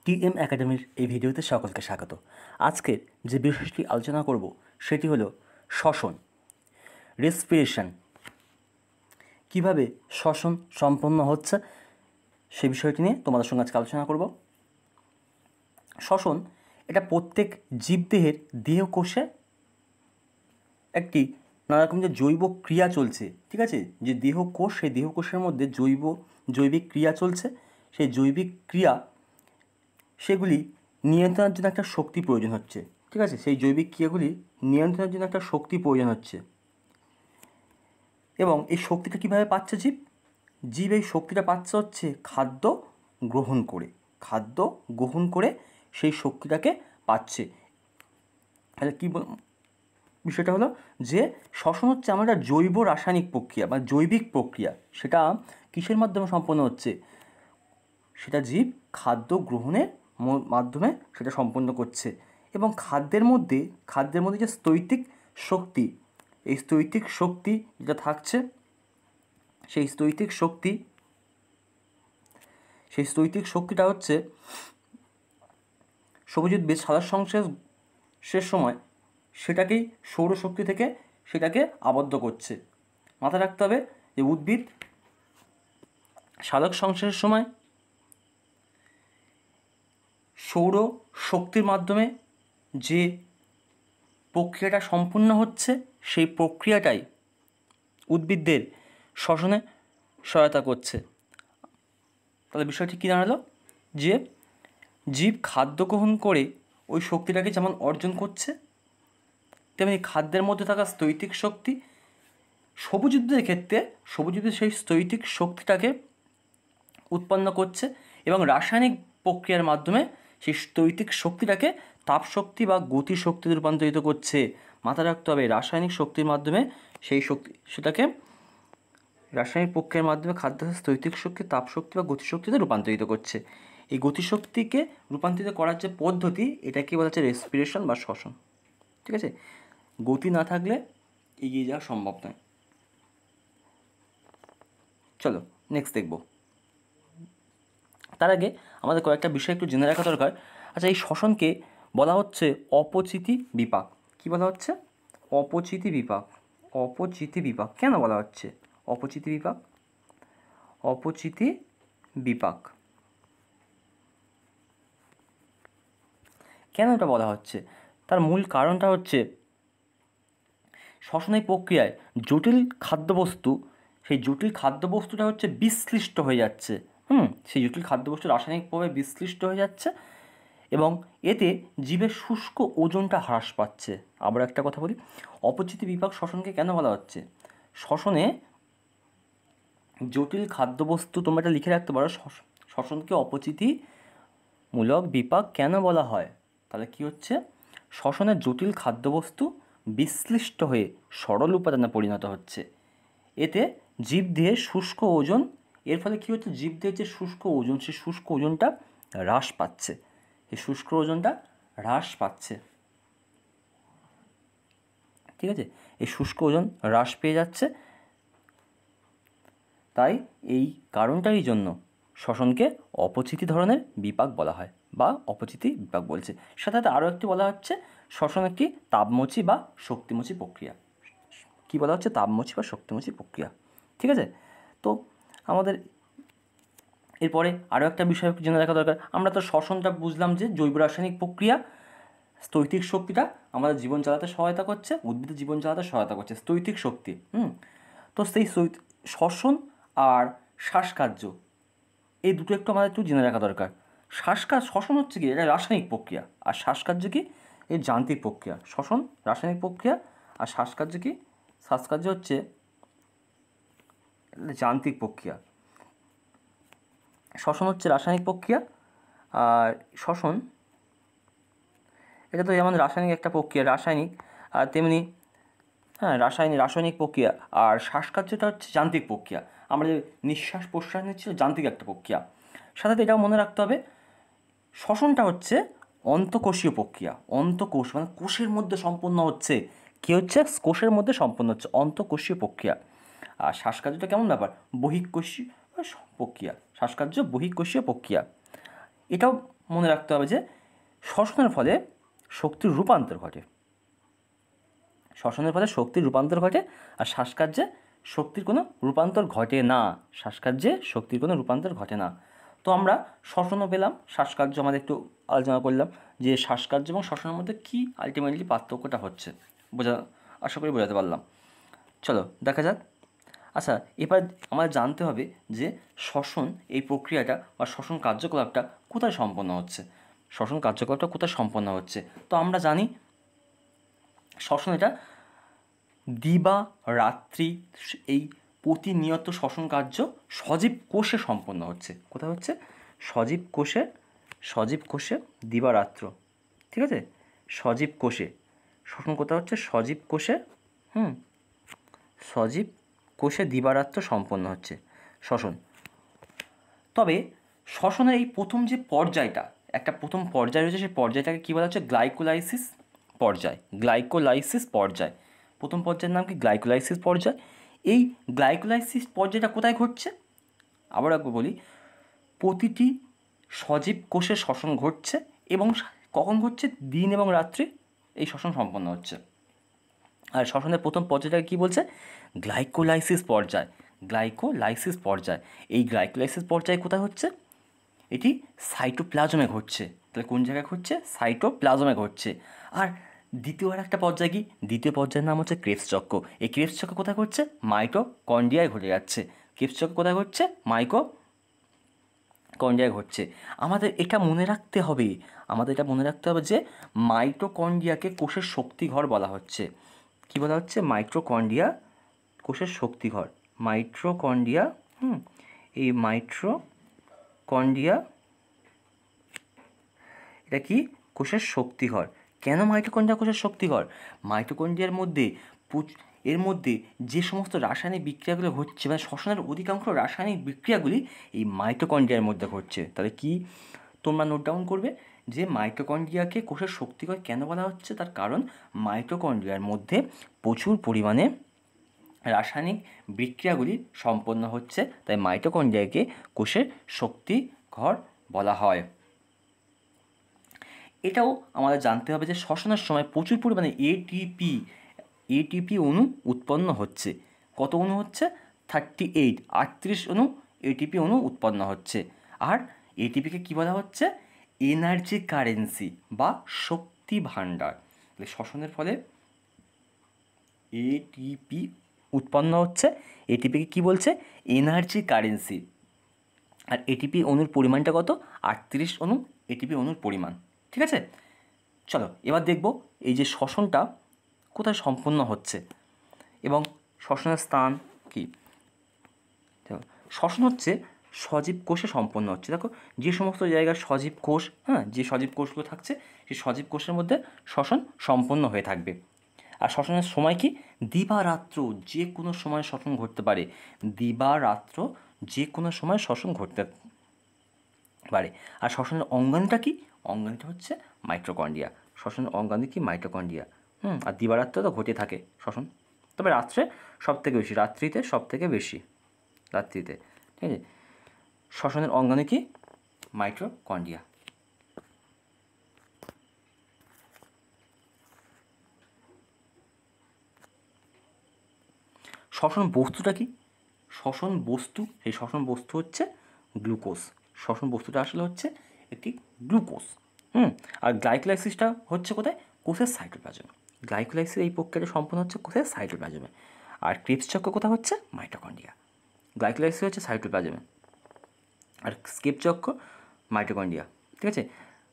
TM একাডেমির এই ভিডিওতে সকলকে স্বাগত। আজকের যে বিষয়টি আলোচনা করব সেটি হলো শ্বসন, রেসপিরেশন। কিভাবে শ্বসন সম্পন্ন হচ্ছে সে বিষয়টি নিয়ে তোমাদের সঙ্গে আজকে আলোচনা করব। শ্বসন এটা প্রত্যেক জীবদেহের দেহকোষে একটি নানা রকম যে জৈব ক্রিয়া চলছে, ঠিক আছে, যে দেহকোষ, সেই দেহকোষের মধ্যে জৈবিক ক্রিয়া চলছে। সেই জৈবিক ক্রিয়া সেগুলি নিয়ন্ত্রণের জন্য একটা শক্তি প্রয়োজন হচ্ছে, ঠিক আছে, সেই জৈবিক ক্রিয়াগুলি নিয়ন্ত্রণের জন্য একটা শক্তি প্রয়োজন হচ্ছে। এবং এই শক্তিটা কীভাবে পাচ্ছে জীব এই শক্তিটা পাচ্ছে হচ্ছে খাদ্য গ্রহণ করে সেই শক্তিটাকে পাচ্ছে। তাহলে কী বিষয়টা হলো যে শ্বসন হচ্ছে আমার একটা জৈব রাসায়নিক প্রক্রিয়া বা জৈবিক প্রক্রিয়া। সেটা কিসের মাধ্যমে সম্পন্ন হচ্ছে? সেটা জীব খাদ্য গ্রহণের মাধ্যমে সেটা সম্পন্ন করছে। এবং খাদ্যের মধ্যে যে স্থৈতিক শক্তি, এই স্থৈতিক শক্তি যেটা থাকছে, সেই স্থৈতিক শক্তিটা হচ্ছে সৌরজীবের সালোক সংশ্লেষের সময় সেটাকেই সৌরশক্তি থেকে সেটাকে আবদ্ধ করছে। মাথায় রাখতে হবে যে উদ্ভিদ সালোক সংশ্লেষের সময় সৌর শক্তির মাধ্যমে যে প্রক্রিয়াটা সম্পূর্ণ হচ্ছে, সেই প্রক্রিয়াটাই উদ্ভিদদের শ্বসনে সহায়তা করছে। তাহলে বিষয়টি কী দাঁড়ালো? যে জীব খাদ্য গ্রহণ করে ওই শক্তিটাকে যেমন অর্জন করছে, তেমনি খাদ্যের মধ্যে থাকা স্থৈতিক শক্তি সবুজ উদ্ভিদের ক্ষেত্রে সেই স্থৈতিক শক্তিটাকে উৎপন্ন করছে এবং রাসায়নিক প্রক্রিয়ার মাধ্যমে সেই স্থৈতিক শক্তিটাকে তাপশক্তি বা গতিশক্তিতে রূপান্তরিত করছে। মাথায় রাখতে হবে রাসায়নিক শক্তির মাধ্যমে সেটাকে রাসায়নিক প্রক্রিয়ার মাধ্যমে খাদ্য স্থৈতিক শক্তি তাপশক্তি বা গতিশক্তিতে রূপান্তরিত করছে। এই গতিশক্তিকে রূপান্তরিত করার যে পদ্ধতি, এটাকে বলা হচ্ছে রেসপিরেশন বা শ্বসন, ঠিক আছে। গতি না থাকলে এগিয়ে যাওয়া সম্ভব নয়। চলো নেক্সট দেখব। তার আগে আমাদের কয়েকটা বিষয় একটু জেনে রাখা দরকার। আচ্ছা, এই শ্বসনকে বলা হচ্ছে অপচিতি বিপাক। কী বলা হচ্ছে? অপচিতি বিপাক। কেন বলা হচ্ছে অপচিতি বিপাক? কেন এটা বলা হচ্ছে? তার মূল কারণটা হচ্ছে শ্বসনের প্রক্রিয়ায় সেই জটিল খাদ্যবস্তুটা হচ্ছে বিশ্লিষ্ট হয়ে যাচ্ছে। সেই জটিল খাদ্যবস্তু রাসায়নিকভাবে বিশ্লিষ্ট হয়ে যাচ্ছে এবং এতে জীবের শুষ্ক ওজনটা হ্রাস পাচ্ছে। আবার একটা কথা বলি, অপচিতি বিপাক শ্বসনকে কেন বলা হচ্ছে? শ্বসনে জটিল খাদ্যবস্তু, তোমরা এটা লিখে রাখতে পারো, শ্বসনকে অপচিতিমূলক বিপাক কেন বলা হয়? তাহলে কি হচ্ছে? শ্বসনের জটিল খাদ্যবস্তু বিশ্লিষ্ট হয়ে সরল উপাদানে পরিণত হচ্ছে। এতে জীবদেহের শুষ্ক ওজন, এর ফলে কী হচ্ছে? জীবদেহের যে শুষ্ক ওজন, সেই শুষ্ক ওজনটা হ্রাস পাচ্ছে। ঠিক আছে, এই শুষ্ক ওজন হ্রাস পেয়ে যাচ্ছে। তাই এই কারণটারই জন্য শ্বসনকে অপচিতি ধরনের বিপাক বলা হয় বা অপচিতি বিপাক বলছে। সাথে আরও একটি বলা হচ্ছে শ্বসন একটি তাপমোচী বা শক্তিমোচী প্রক্রিয়া। কী বলা হচ্ছে? তাপমোচী বা শক্তিমোচী প্রক্রিয়া, ঠিক আছে। তো আমাদের এরপরে আরও একটা বিষয় জেনে রাখা দরকার। আমরা তো শ্বসনটা বুঝলাম যে জৈব রাসায়নিক প্রক্রিয়া, স্থৈতিক শক্তিটা আমাদের জীবন চালাতে সহায়তা করছে, উদ্ভিদের জীবন চালাতে সহায়তা করছে স্থৈতিক শক্তি। তো সেই শ্বসন আর শ্বাসকার্য, এই দুটো আমাদের একটু জেনে রাখা দরকার। শ্বসন হচ্ছে কি? এটা রাসায়নিক প্রক্রিয়া, আর শ্বাসকার্য কি? এই যান্ত্রিক প্রক্রিয়া। শ্বসন রাসায়নিক প্রক্রিয়া আর শ্বাসকার্য কি? শ্বাসকার্য হচ্ছে যান্ত্রিক প্রক্রিয়া। শ্বসন হচ্ছে রাসায়নিক প্রক্রিয়া, আর শ্বসন এটা তো যেমন রাসায়নিক একটা প্রক্রিয়া, আর তেমনি রাসায়নিক প্রক্রিয়া। আর শ্বাসকার্যটা হচ্ছে যান্ত্রিক প্রক্রিয়া। আমরা যে নিঃশ্বাস প্রশ্বাস নিচ্ছি, যান্ত্রিক একটা প্রক্রিয়া। সাথে এটাও মনে রাখতে হবে, শ্বসনটা হচ্ছে অন্তঃকোষীয় প্রক্রিয়া। অন্তঃকোষ মানে কোষের মধ্যে সম্পন্ন হচ্ছে। কী হচ্ছে? কোষের মধ্যে সম্পন্ন হচ্ছে, অন্তঃকোষীয় প্রক্রিয়া। আর শ্বাসকার্যটা কেমন ব্যাপার? বহিঃকোষীয় প্রক্রিয়া। শ্বাসকার্য বহিঃকোষীয় প্রক্রিয়া। এটাও মনে রাখতে হবে যে শ্বসনের ফলে শক্তির রূপান্তর ঘটে, শ্বসনের ফলে শক্তির রূপান্তর ঘটে, আর শ্বাসকার্যে শক্তির কোনো রূপান্তর ঘটে না, শ্বাসকার্যে শক্তির কোনো রূপান্তর ঘটে না। তো আমরা শ্বসনও পেলাম, শ্বাসকার্য আমাদের একটু আলোচনা করলাম যে শ্বাসকার্য এবং শ্বসনের মধ্যে কী আলটিমেটলি পার্থক্যটা হচ্ছে, আশা করি বোঝাতে পারলাম। চলো দেখা যাক। আচ্ছা, এবার আমাদের জানতে হবে যে শ্বসন এই প্রক্রিয়াটা বা শ্বসন কার্যকলাপটা কোথায় সম্পন্ন হচ্ছে, শ্বসন কার্যকলাপটা কোথায় সম্পন্ন হচ্ছে। তো আমরা জানি শ্বসন এটা দিবা রাত্রি এই প্রতিনিয়ত শ্বসন কার্য সজীব কোষে সম্পন্ন হচ্ছে। কোথায় হচ্ছে? সজীব কোষে দিবারাত্র, ঠিক আছে, সজীব কোষে শ্বসন কোথায় হচ্ছে? সজীব কোষে, সজীব কোষে দিবারাত্র সম্পন্ন হচ্ছে শ্বসন। তবে শ্বসনের এই প্রথম যে পর্যায়টা, একটা প্রথম পর্যায় রয়েছে, সেই পর্যায়টাকে কী বলা হচ্ছে? গ্লাইকোলাইসিস পর্যায়। গ্লাইকোলাইসিস পর্যায়, প্রথম পর্যায়ের নাম কি? গ্লাইকোলাইসিস পর্যায়। এই গ্লাইকোলাইসিস পর্যায়টা কোথায় ঘটছে? আবার একবার বলি, প্রতিটি সজীব কোষে শ্বসন ঘটছে এবং কখন ঘটছে? দিন এবং রাত্রি এই শ্বসন সম্পন্ন হচ্ছে। আর শ্বসনের প্রথম পর্যায়টাকে কী বলছে? গ্লাইকোলাইসিস পর্যায়। গ্লাইকোলাইসিস পর্যায়, এই গ্লাইকোলাইসিস পর্যায় কোথায় হচ্ছে? এটি সাইটোপ্লাজমে ঘটছে। তাহলে কোন জায়গায় ঘটছে? সাইটোপ্লাজমে ঘটছে। আর দ্বিতীয় আর একটা পর্যায় কি? দ্বিতীয় পর্যায়ের নাম হচ্ছে ক্রেবস চক্র। এই ক্রেবস চক্র কোথায় ঘটছে? মাইটোকন্ড্রিয়ায় ঘটে যাচ্ছে। ক্রেবস চক্র কোথায় ঘটছে? মাইটোকন্ড্রিয়ায় ঘটছে। আমাদের এটা মনে রাখতে হবে যে মাইটোকন্ড্রিয়াকে কোষের শক্তিঘর বলা হচ্ছে। কী বলা হচ্ছে? মাইটোকন্ড্রিয়া কোষের শক্তিঘর। মাইটোকন্ড্রিয়া, এই মাইটোকন্ড্রিয়া এটা কি? কোষের শক্তিঘর। কেন মাইটোকন্ড্রিয়া কোষের শক্তিঘর? মাইটোকন্ড্রিয়ার মধ্যে এর মধ্যে যে সমস্ত রাসায়নিক বিক্রিয়াগুলো ঘটছে, মানে শ্বসনের অধিকাংশ রাসায়নিক বিক্রিয়াগুলি এই মাইটোকন্ড্রিয়ার মধ্যে ঘটছে। তাহলে কি তোমরা নোট ডাউন করবে যে মাইটোকন্ড্রিয়াকে কোষের শক্তিঘর কেন বলা হচ্ছে? তার কারণ মাইটোকন্ড্রিয়ার মধ্যে প্রচুর পরিমাণে রাসায়নিক বিক্রিয়াগুলি সম্পন্ন হচ্ছে, তাই মাইটোকন্ড্রিয়াকে কোষের শক্তিঘর বলা হয়। এটাও আমাদের জানতে হবে যে শ্বসনের সময় প্রচুর পরিমাণে এটিপি অণু উৎপন্ন হচ্ছে। কত অণু হচ্ছে? 38 অণু এটিপি অণু উৎপন্ন হচ্ছে। আর এটিপিকে কী বলা হচ্ছে? এনার্জি কারেন্সি বা শক্তি ভাণ্ডার। তাহলে শ্বসনের ফলে এটিপি উৎপন্ন হচ্ছে, এটিপিকে কী বলছে? Energy currency. আর এটিপি অণুর পরিমাণটা কত? 38 অণু এটিপি অণুর পরিমাণ, ঠিক আছে। চলো এবার দেখব এই যে শ্বসনটা কোথায় সম্পন্ন হচ্ছে এবং শ্বসনের স্থান কি। শ্বসন হচ্ছে সজীব কোষে সম্পন্ন হচ্ছে। দেখো যে সমস্ত জায়গায় সজীব কোষ, যে সজীব কোষগুলো থাকছে, সেই সজীব কোষের মধ্যে শ্বসন সম্পন্ন হয়ে থাকবে। আর শ্বসনের সময় কি? দিবারাত্র, যে কোনো সময় শ্বসন ঘটতে পারে। দিবারাত্র যে কোনো সময় শ্বসন ঘটতে পারে। আর শ্বসনের অঙ্গাণুটা কি? অঙ্গাণুটা হচ্ছে মাইটোকন্ড্রিয়া। শ্বসনের অঙ্গাণু কি? মাইটোকন্ড্রিয়া। আর দিবারাত্রে তো ঘটে থাকে শ্বসন, তবে রাত্রে সবথেকে বেশি, রাত্রিতে সবথেকে বেশি, রাত্রিতে, ঠিক আছে। শ্বসনের অঙ্গাণু কি? মাইটোকন্ড্রিয়া। শ্বসন বস্তুটা কি? শ্বসন বস্তু, সেই শ্বসন বস্তু হচ্ছে গ্লুকোজ। শ্বসন বস্তুটা আসলে হচ্ছে একটি গ্লুকোজ। আর গ্লাইকোলাইসিসটা হচ্ছে কোথায়? কোষের সাইটোপ্লাজমে। গ্লাইকোলাইসিস এই প্রক্রিয়াটা সম্পন্ন হচ্ছে কোষের সাইটোপ্লাজমে। আর ক্রেবস চক্র কোথায় হচ্ছে? মাইটোকন্ড্রিয়া। গ্লাইকোলাইসিস হচ্ছে সাইটোপ্লাজমে, আর ক্রেবস চক্র মাইটোকন্ড্রিয়া, ঠিক আছে।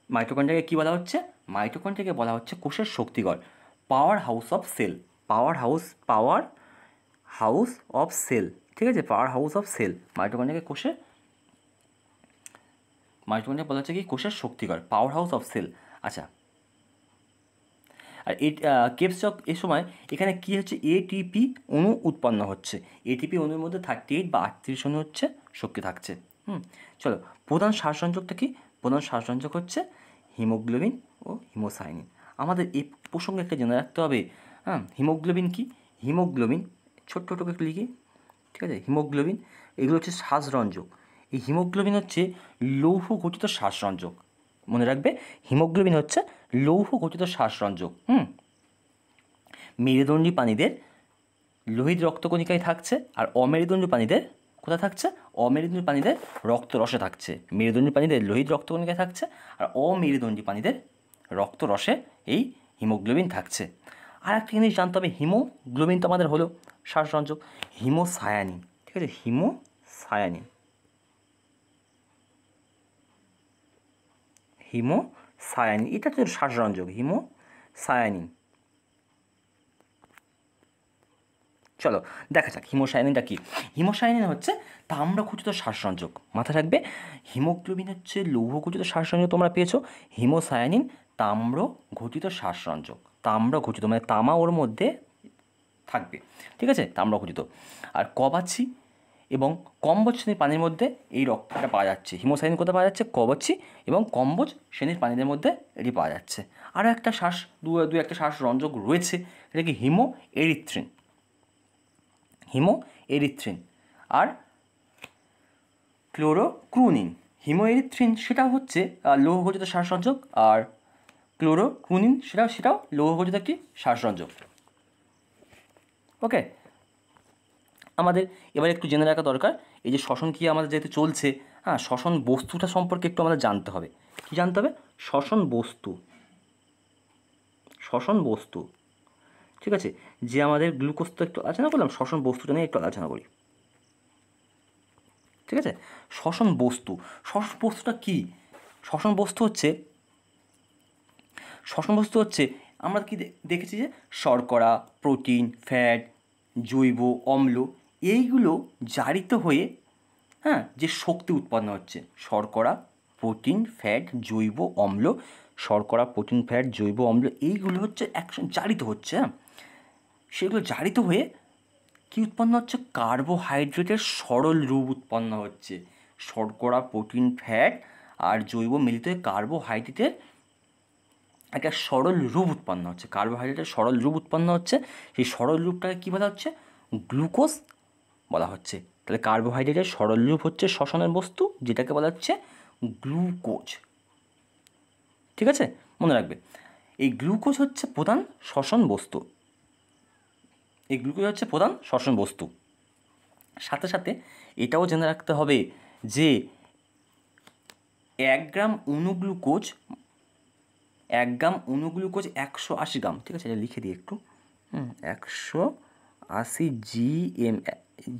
মাইটোকন্ড্রিয়াকে কী বলা হচ্ছে? মাইটোকন্ড্রিয়াকে বলা হচ্ছে কোষের শক্তিঘর, power house of cell. Power house of cell, ঠিক আছে, পাওয়ার হাউস অফ সেল। মাইটোকন্ড্রিয়াকে মাইটোকন্ড্রিয়া বলা হচ্ছে কি? কোষের শক্তিঘর, পাওয়ার হাউস অফ সেল। আচ্ছা, আর ক্রেবস চক্র এ সময় এখানে কী হচ্ছে? এটিপি অণু উৎপন্ন হচ্ছে। এটিপি অণুর মধ্যে 38 বা 38 অণু হচ্ছে শক্তি থাকছে। চলো, প্রধান শ্বাসসংযোগটা কি? প্রধান শ্বাসসংযোগ হচ্ছে হিমোগ্লোবিন ও হিমোসাইনিন। আমাদের এই প্রসঙ্গে একটা জেনে রাখতে হবে, হিমোগ্লোবিন কি? হিমোগ্লোবিন ছোট্ট ছোটো একটু লিখি, ঠিক আছে। হিমোগ্লোবিন এগুলো হচ্ছে শ্বাসরঞ্জক। এই হিমোগ্লোবিন হচ্ছে লৌহ গঠিত শ্বাসরঞ্জক। মনে রাখবে হিমোগ্লোবিন হচ্ছে লৌহ গঠিত শ্বাসরঞ্জক। মেরুদণ্ডী প্রাণীদের লোহিত রক্তকণিকায় থাকছে, আর অমেরুদণ্ডী প্রাণীদের কোথায় থাকছে? অমেরুদণ্ডী প্রাণীদের রক্তরসে থাকছে। মেরুদণ্ডী প্রাণীদের লোহিত রক্তকণিকায় থাকছে, আর অমেরুদণ্ডী প্রাণীদের রক্তরসে এই হিমোগ্লোবিন থাকছে। আর একটা জিনিস জানতে হবে, হিমোগ্লোবিন তো আমাদের হলো শ্বাসরঞ্জক, হিমোসায়ানিন, ঠিক আছে, হিমোসায়ানিন, হিমোসায়ানিন এটা তো শ্বাসরঞ্জক, হিমোসায়ানিন। চলো দেখা যাক হিমোসায়ানিনটা কী। হিমোসায়ানিন হচ্ছে তাম্রখচিত শ্বাসরঞ্জক। মাথায় রাখবে হিমোগ্লোবিন হচ্ছে লৌহ গঠিত শ্বাসরঞ্জক তোমরা পেয়েছো, হিমোসায়ানিন তাম্র ঘটিত শ্বাসরঞ্জক। তাম্র ঘটিত মানে তামা ওর মধ্যে থাকবে, ঠিক আছে, তাম্র ঘটিত। আর কবাছি এবং কম্বোজ শ্রেণীর প্রাণীর মধ্যে এই রক্তটা পাওয়া যাচ্ছে। হিমোসায়ানিন কোথায় পাওয়া যাচ্ছে? কবাছি এবং কম্বোজ শ্রেণীর প্রাণীদের মধ্যে এটি পাওয়া যাচ্ছে। আরও একটা দু একটা শ্বাসরঞ্জক রয়েছে, এটা কি? হিমো এরিথ্রিন আর ক্লোরোক্রুনিন। হিমো এরিথ্রিন সেটা হচ্ছে লৌহগঠিত শ্বাসরঞ্জক, আর ক্লোরোক্রুনিন সেটাও লৌহগঠিত একটি শ্বাসরঞ্জক। ওকে, আমাদের এবার একটু জেনে রাখা দরকার এই যে শ্বসন ক্রিয়া আমাদের যেহেতু চলছে, শ্বসন বস্তুটা সম্পর্কে একটু আমাদের জানতে হবে। কী জানতে হবে? শ্বসন বস্তু, ঠিক আছে, যে আমাদের গ্লুকোজ তো একটু আলোচনা করলাম, শ্বসন বস্তুটা নিয়ে একটু আলোচনা করি, ঠিক আছে। শ্বসন বস্তুটা কী? শ্বসন বস্তু হচ্ছে আমরা কি দেখেছি যে শর্করা, প্রোটিন, ফ্যাট, জৈব অম্ল এইগুলো জারিত হয়ে যে শক্তি উৎপন্ন হচ্ছে। শর্করা, প্রোটিন, ফ্যাট, জৈব অম্ল, এইগুলো হচ্ছে একসঙ্গে জারিত হচ্ছে। সেগুলো জারিত হয়ে কি উৎপন্ন হচ্ছে? কার্বোহাইড্রেটের সরল রূপ উৎপন্ন হচ্ছে। শর্করা, প্রোটিন, ফ্যাট আর জৈব মিলিত হয়ে কার্বোহাইড্রেটের একটা সরল রূপ উৎপন্ন হচ্ছে। সেই সরল রূপটাকে কী বলা হচ্ছে? গ্লুকোজ বলা হচ্ছে। তাহলে কার্বোহাইড্রেটের সরল রূপ হচ্ছে শ্বসনের বস্তু, যেটাকে বলা হচ্ছে গ্লুকোজ, ঠিক আছে, মনে রাখবে। এই গ্লুকোজ হচ্ছে প্রধান শ্বসন বস্তু। সাথে সাথে এটাও জেনে রাখতে হবে যে 1 গ্রাম অনুগ্লুকোজ 180 গ্রাম, ঠিক আছে, এটা লিখে দিই একটু, 180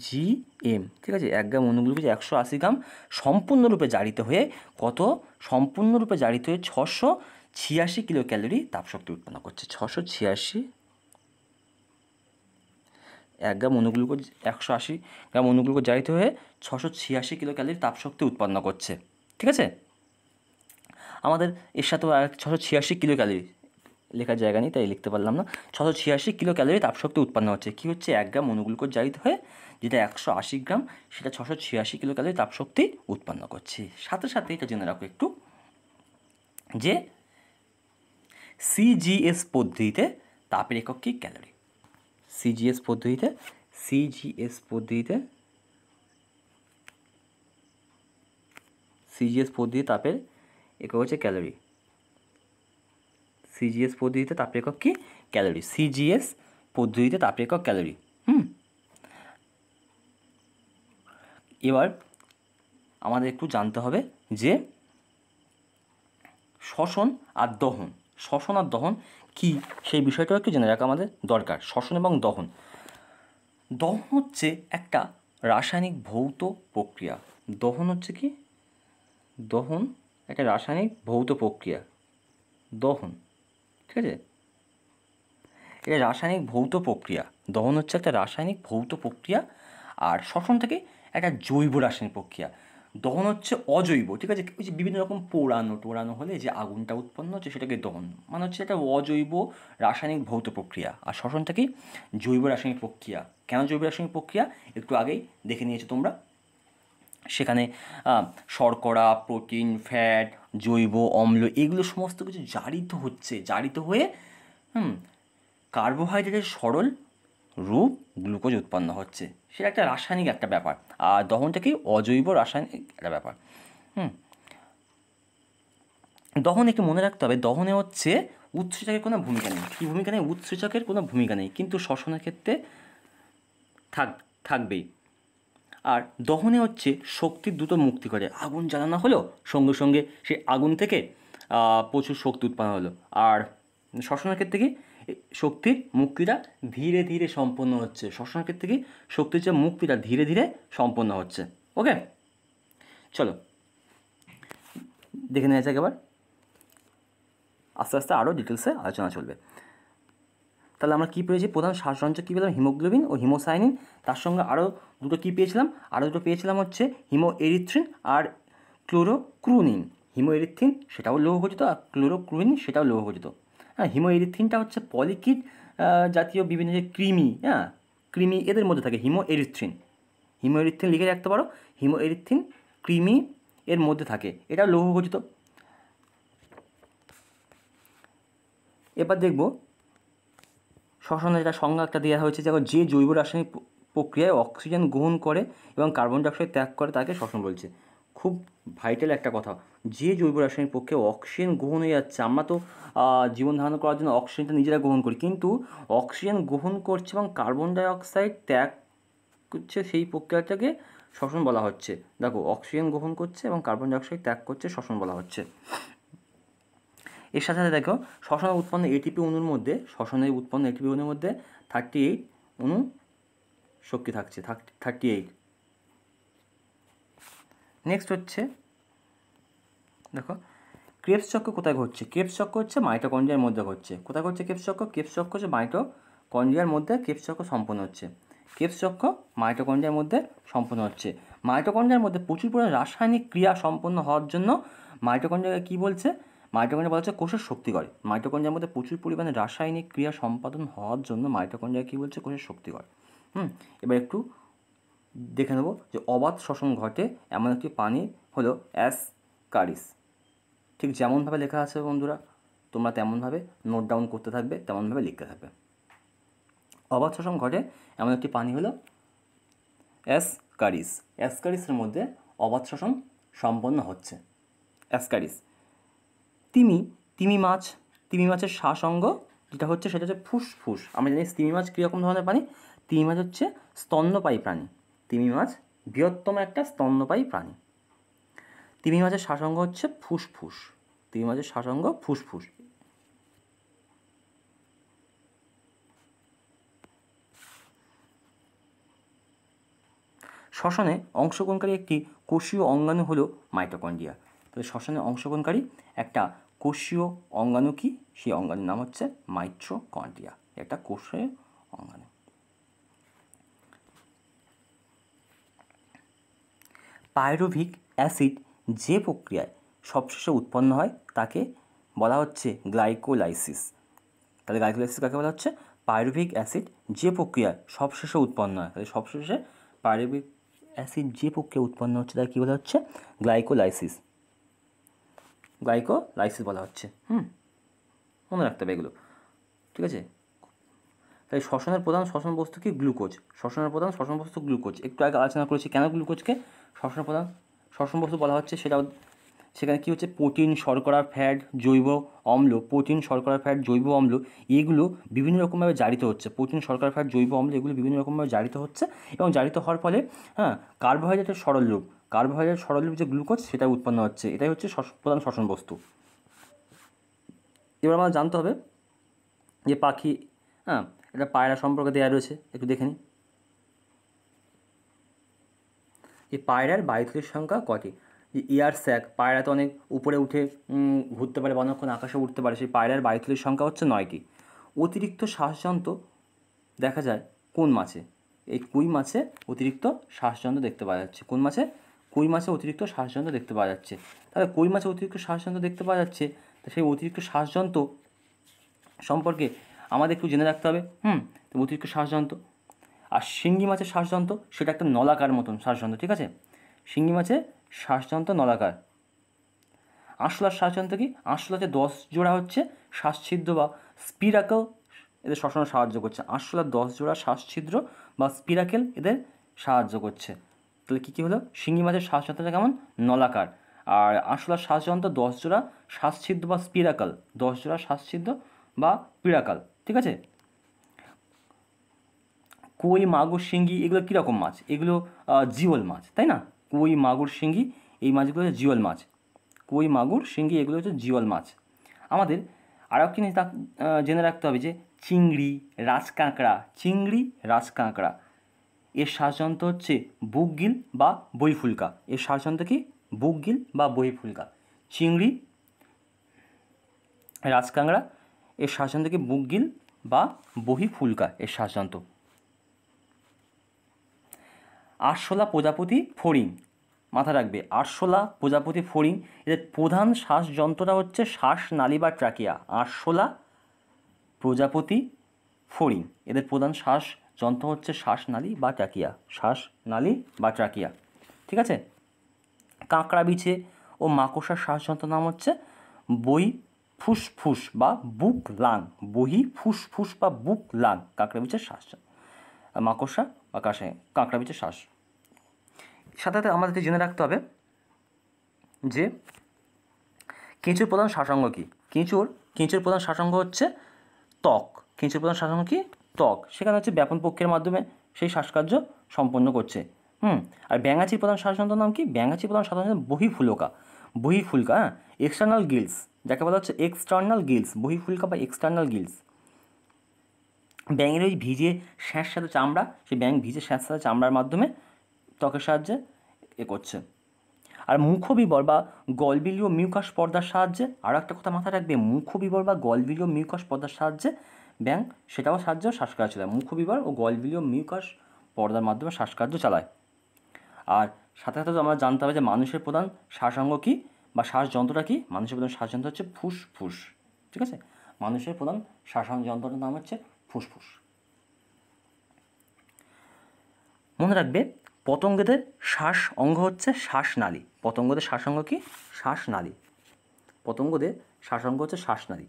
জিএম, ঠিক আছে, 1 গ্রাম অনুগ্লুকোজ 180 গ্রাম সম্পূর্ণরূপে জারিত হয়ে 686 কিলো ক্যালোরি তাপশক্তি উৎপন্ন করছে। 1 গ্রাম অনুগ্লুকোজ 180 গ্রাম অনুগ্লুকোজ জারিত হয়ে 686 কিলো ক্যালোরি তাপশক্তি উৎপন্ন করছে, ঠিক আছে। আমাদের এর সাথেও 686 কিলো ক্যালোরি লেখার জায়গা নেই, তাই লিখতে পারলাম না। 686 কিলো ক্যালোরি তাপশক্তি উৎপন্ন হচ্ছে। কী হচ্ছে? 1 গ্রাম অনুগ্লুকোজ জারিত হয়ে যেটা 180 গ্রাম, সেটা 686 কিলো ক্যালোরি তাপশক্তি উৎপন্ন করছে। সাথে সাথে এটা জেনে রাখো একটু যে সিজিএস পদ্ধতিতে তাপের একক কি? ক্যালোরি। সিজিএস পদ্ধতিতে তাপের একক হচ্ছে ক্যালোরি। সিজিএস পদ্ধতিতে তাপের একক কি? ক্যালোরি। সিজিএস পদ্ধতিতে তাপের একক ক্যালোরি। এবার আমাদের একটু জানতে হবে যে শ্বসন আর দহন কি, সেই বিষয়টাও একটু জেনে রাখা আমাদের দরকার। শ্বসন এবং দহন হচ্ছে একটা রাসায়নিক ভৌত প্রক্রিয়া। দহন হচ্ছে কি? দহন একটা রাসায়নিক ভৌত প্রক্রিয়া। ঠিক আছে, এটা রাসায়নিক ভৌত প্রক্রিয়া। দহন হচ্ছে একটা রাসায়নিক ভৌত প্রক্রিয়া, আর শ্বসন থেকে একটা জৈব রাসায়নিক প্রক্রিয়া। দহন হচ্ছে অজৈব, ঠিক আছে, ওই যে বিভিন্ন রকম পোড়ানো হলে যে আগুনটা উৎপন্ন হচ্ছে সেটাকে দহন মানে হচ্ছে একটা অজৈব রাসায়নিক ভৌত প্রক্রিয়া। আর শ্বসনটা কি? জৈব রাসায়নিক প্রক্রিয়া। কেন জৈব রাসায়নিক প্রক্রিয়া? একটু আগেই দেখে নিয়েছো তোমরা। সেখানে শর্করা, প্রোটিন, ফ্যাট, জৈব অম্ল এগুলো সমস্ত কিছু জারিত হয়ে কার্বোহাইড্রেটের সরল রূপ গ্লুকোজ উৎপন্ন হচ্ছে। সেটা একটা রাসায়নিক একটা ব্যাপার। আর দহনটা কি? অজৈব রাসায়নিক একটা ব্যাপার। দহন একটু মনে রাখতে হবে, দহনে হচ্ছে উৎসেচকের কোনো ভূমিকা নেই। কী ভূমিকা নেই? উৎসেচকের কোনো ভূমিকা নেই, কিন্তু শ্বসনের ক্ষেত্রে থাকবেই। আর দহনে হচ্ছে শক্তির দ্রুত মুক্তি করে। আগুন জ্বালানো হলো, সঙ্গে সঙ্গে সেই আগুন থেকে প্রচুর শক্তি উৎপন্ন হলো। আর শ্বসনের ক্ষেত্রে কি শক্তির মুক্তিটা ধীরে ধীরে সম্পন্ন হচ্ছে। শ্বসনের ক্ষেত্রে কি শক্তির যে মুক্তিটা ধীরে ধীরে সম্পন্ন হচ্ছে। ওকে, চলো দেখে নেওয়া যাক এবার। আস্তে আস্তে আরও ডিটেলসে আলোচনা চলবে। তাহলে আমরা কী পেয়েছি? প্রধান শ্বাসযন্ত্র কী পেলাম? হিমোগ্লোবিন ও হিমোসাইনিন। তার সঙ্গে আরও দুটো কী পেয়েছিলাম? আরও দুটো পেয়েছিলাম হচ্ছে হিমো এরিথ্রিন আর ক্লোরোক্রুনিন। হিমো এরিথ্রিন সেটাও লৌহ গঠিত, আর ক্লোরোক্রুনিন সেটাও লৌহ গঠিত। হ্যাঁ, হিমো এরিথ্রিনটা হচ্ছে পলিকিড জাতীয় বিভিন্ন যে কৃমি, হ্যাঁ কৃমি এদের মধ্যে থাকে হিমো এরিথ্রিন। হিমো এরিথ্রিন লিখে রাখতে পারো, হিমো এরিথ্রিন কৃমি এর মধ্যে থাকে, এটাও লৌহ গঠিত। এবার দেখব শ্বসনের যেটা সংজ্ঞা একটা দেওয়া হয়েছে, যেমন যে জৈব রাসায়নিক প্রক্রিয়ায় অক্সিজেন গ্রহণ করে এবং কার্বন ডাইঅক্সাইড ত্যাগ করে তাকে শ্বসন বলছে। খুব ভাইটাল একটা কথা, যে জৈব রাসায়নিক প্রক্রিয়ায় অক্সিজেন গ্রহণ হয়ে যাচ্ছে। আমরা তো জীবন ধারণ করার জন্য অক্সিজেনটা নিজেরা গ্রহণ করি, কিন্তু অক্সিজেন গ্রহণ করছে এবং কার্বন ডাইঅক্সাইড ত্যাগ করছে, সেই প্রক্রিয়াটাকে শ্বসন বলা হচ্ছে। দেখো, অক্সিজেন গ্রহণ করছে এবং কার্বন ডাইঅক্সাইড ত্যাগ করছে, শ্বসন বলা হচ্ছে। এর সাথে সাথে দেখো, শ্বসনে উৎপন্ন এটিপি অণুর মধ্যে 38 অণু শক্তি থাকছে, 38। নেক্সট হচ্ছে দেখো, ক্রেবস চক্র কোথায় ঘটছে? ক্রেবস চক্র হচ্ছে মাইটোকন্ড্রিয়ার মধ্যে ঘটছে। কোথায় ঘটছে ক্রেবস চক্র? ক্রেবস চক্র হচ্ছে মাইটোকন্ড্রিয়ার মধ্যে ক্রেবস চক্র সম্পন্ন হচ্ছে। ক্রেবস চক্র মাইটোকন্ড্রিয়ার মধ্যে সম্পন্ন হচ্ছে। মাইটোকন্ড্রিয়ার মধ্যে প্রচুর পরিমাণে রাসায়নিক ক্রিয়া সম্পন্ন হওয়ার জন্য মাইটোকন্ড্রিয়াকে কী বলছে? মাইটোকন্ড্রিয়া বলা হচ্ছে কোষের শক্তি করে। মাইটোকন্ড্রিয়ার মধ্যে প্রচুর পরিমাণে রাসায়নিক ক্রিয়া সম্পাদন হওয়ার জন্য মাইটোকন্ড্রিয়া কী বলছে? কোষের শক্তি করে। এবার একটু দেখে নেব যে অবাধ শ্বসন ঘটে এমন একটি পানি হলো অ্যাসকারিস। ঠিক যেমনভাবে লেখা আছে বন্ধুরা, তোমরা তেমনভাবে নোট ডাউন করতে থাকবে, তেমনভাবে লিখতে থাকবে। অবাধ শ্বসন ঘটে এমন একটি পানি হলো অ্যাসকারিস। অ্যাসকারিসের মধ্যে অবাধ শ্বসন সম্পন্ন হচ্ছে। অ্যাসকারিস। তিমি মাছের শ্বাস অঙ্গ যেটা হচ্ছে সেটা হচ্ছে ফুসফুস। আমরা জানি তিমি মাছ কীরকম ধরনের প্রাণী? তিমি মাছ হচ্ছে স্তন্যপায়ী প্রাণী। তিমি মাছ বৃহত্তম একটা স্তন্যপায়ী প্রাণী। তিমি মাছের শ্বাসঙ্গ হচ্ছে ফুসফুস। তিমি মাছের শ্বাসঙ্গ ফুসফুস। শ্বসনে অংশগ্রহণকারী একটি কোষীয় অঙ্গাণু হলো মাইটোকন্ড্রিয়া। তাহলে শ্বসনে অংশগ্রহণকারী একটা কোষীয় অঙ্গাণু কি? সেই অঙ্গাণুর নাম হচ্ছে মাইটোকন্ড্রিয়া, একটা কোষীয় অঙ্গাণু। পাইরুভিক অ্যাসিড যে প্রক্রিয়ায় সবশেষে উৎপন্ন হয় তাকে বলা হচ্ছে গ্লাইকোলাইসিস। তাহলে গ্লাইকোলাইসিস কাকে বলা হচ্ছে? পাইরুভিক অ্যাসিড যে প্রক্রিয়ায় সবশেষে উৎপন্ন হয়। তাহলে সবশেষে পাইরুভিক অ্যাসিড যে প্রক্রিয়া উৎপন্ন হচ্ছে তাকে কী বলা হচ্ছে? গ্লাইকোলাইসিস। গ্লাইকোলাইসিস বলা হচ্ছে। মনে রাখতে হবে এগুলো, ঠিক আছে? তাই শ্বসনের প্রধান শ্বসন বস্তু কি? গ্লুকোজ। শ্বসনের প্রধান শ্বসন বস্তু গ্লুকোজ। একটু আগে আলোচনা করেছি কেন গ্লুকোজকে শ্বসনের প্রধান শ্বসন বস্তু বলা হচ্ছে। সেখানে কী হচ্ছে? প্রোটিন, শর্করা, ফ্যাট, জৈব অম্ল। প্রোটিন, শর্করা, ফ্যাট, জৈব অম্ল এগুলো বিভিন্ন রকমভাবে জারিত হচ্ছে। প্রোটিন, শর্করা, ফ্যাট, জৈব অম্ল এগুলো বিভিন্ন রকমভাবে জারিত হচ্ছে, এবং জারিত হওয়ার ফলে কার্বোহাইড্রেটের সরল রূপ যে গ্লুকোজ সেটা উৎপন্ন হচ্ছে। এটাই হচ্ছে প্রধান শ্বসন বস্তু। এবার আমাদের জানতে হবে যে পাখি, এটা পায়রা সম্পর্কে দেওয়া রয়েছে, একটু দেখে নিই। এই পায়রার বায়ুথলির সংখ্যা কটি? এয়ার স্যাক, পায়রা তো অনেক উপরে উঠে ঘুরতে পারে বা অনেকক্ষণ আকাশে উঠতে পারে, সেই পায়রার বায়ুথলির সংখ্যা হচ্ছে 9টি। অতিরিক্ত শ্বাসযন্ত্র দেখা যায় কোন মাছে? এই কই মাছে অতিরিক্ত শ্বাসযন্ত্র দেখতে পাওয়া যাচ্ছে। কোন মাছে? কই মাছে অতিরিক্ত শ্বাসযন্ত্র দেখতে পাওয়া যাচ্ছে। তাহলে কই মাছে অতিরিক্ত শ্বাসযন্ত্র দেখতে পাওয়া যাচ্ছে, তো সেই অতিরিক্ত শ্বাসযন্ত্র সম্পর্কে আমাদের একটু জেনে রাখতে হবে। অতিরিক্ত শ্বাসযন্ত্র। আর শিঙ্গি মাছের শ্বাসযন্ত্র সেটা একটা নলাকার মতন শ্বাসযন্ত্র, ঠিক আছে? শিঙ্গি মাছের শ্বাসযন্ত্র নলাকার। আঁশলার শ্বাসযন্ত্র কি? আঁশলাতে 10 জোড়া হচ্ছে শ্বাসছিদ্র বা স্পিরাকেল এদের শ্বসনে সাহায্য করছে। আঁশলার 10 জোড়া শ্বাসছিদ্র বা স্পিরাকেল এদের সাহায্য করছে। তাহলে কী কী হলো? শিঙ্গি মাছের শ্বাসযন্ত্রটা কেমন? নলাকার। আর আরশোলার শ্বাসযন্ত্র 10 জোড়া শ্বাসছিদ্র বা স্পিরাকাল, 10 জোড়া শ্বাসছিদ্র বা পিরাকাল। ঠিক আছে। কই, মাগুর, শিঙ্গি এগুলো কীরকম মাছ? এগুলো জিওল মাছ, তাই না? কই, মাগুর, শিঙ্গি এই মাছগুলো হচ্ছে জিওল মাছ। কই, মাগুর, শিঙ্গি এগুলো হচ্ছে জিওল মাছ। আমাদের আরও একটি জিনিস জেনে রাখতে হবে যে চিংড়ি, রাজকাঁকড়া, চিংড়ি, রাজকাঁকড়া এর শ্বাসযন্ত্র হচ্ছে বুকগিল বা বহিঃফুলকা। এর শ্বাসযন্ত্র কি? বুকগিল বা বহিঃফুলকা। চিংড়ি, রাজকাঁকড়া এর শ্বাসযন্ত্র কি? বুকগিল বা বহিঃফুলকা এর শ্বাসযন্ত্র। আরশোলা, প্রজাপতি, ফড়িং মাথা রাখবে। আরশোলা, প্রজাপতি, ফড়িং এদের প্রধান শ্বাসযন্ত্রটা হচ্ছে শ্বাসনালী বা ট্রাকিয়া। আরশোলা, প্রজাপতি, ফড়িং এদের প্রধান শ্বাসযন্ত্র হচ্ছে শ্বাসনালী বা ট্রাকিয়া। শ্বাসনালী বা ট্রাকিয়া। ঠিক আছে। কাঁকড়া, বিছে ও মাকড়সার শ্বাসযন্ত্র নাম হচ্ছে বহিঃফুসফুস বা বুক লাং। বহিঃফুসফুস বা বুক লাং কাঁকড়া, বিছের শ্বাস, মাকড়সা বা কাঁকড়া, বিছের শ্বাস। সাথে সাথে আমাদেরকে জেনে রাখতে হবে যে কেঁচোর প্রধান শ্বাসাঙ্গ কী? কেঁচোর প্রধান শ্বাসাঙ্গ হচ্ছে ত্বক। কেঁচোর প্রধান শ্বাসাঙ্গ কী? ত্বক। সেখানে হচ্ছে ব্যাপন প্রক্রিয়ার মাধ্যমে সেই শ্বাসকার্য সম্পন্ন করছে। আর ব্যাঙাচির প্রধান শ্বাসযন্ত্রের নাম কি? ব্যাঙাচির প্রধান শ্বাসযন্ত্র বহিঃফুলকা। বহিঃফুলকা, হ্যাঁ, এক্সটার্নাল গিলস যাকে বলা হচ্ছে এক্সটার্নাল গিলস, বহিঃফুলকা বা এক্সটার্নাল গিলস। ব্যাঙের ওই ভিজে স্যাঁতস্যাঁতে চামড়া, সেই ব্যাঙ ভিজে স্যাঁতস্যাঁতে চামড়ার মাধ্যমে ত্বকের সাহায্যে করছে। আর মুখবিবর বা গলবিলীয় মিউকাস পর্দার সাহায্যে, আরও একটা কথা মাথায় রাখবে, মুখবিবর বা গলবিলীয় মিউকাস পর্দার সাহায্যে ব্যাঙ সেটাও শ্বাসকার্য চালায়। মুখবিবর ও গলবিলীয় মিউকাস পর্দার মাধ্যমে শ্বাসকার্য চালায়। আর সাথে সাথে আমরা জানতে হবে যে মানুষের প্রধান শ্বাসাঙ্গ কী বা শ্বাসযন্ত্রটা কী? মানুষের প্রধান শ্বাসযন্ত্র হচ্ছে ফুসফুস। ঠিক আছে। মানুষের প্রধান শ্বাসযন্ত্রটার নাম হচ্ছে ফুসফুস। মনে রাখবে পতঙ্গদের শ্বাস অঙ্গ হচ্ছে শ্বাসনালী। পতঙ্গদের শ্বাসাঙ্গ কি? শ্বাসনালী। পতঙ্গদের শ্বাসাঙ্গ হচ্ছে শ্বাসনালী।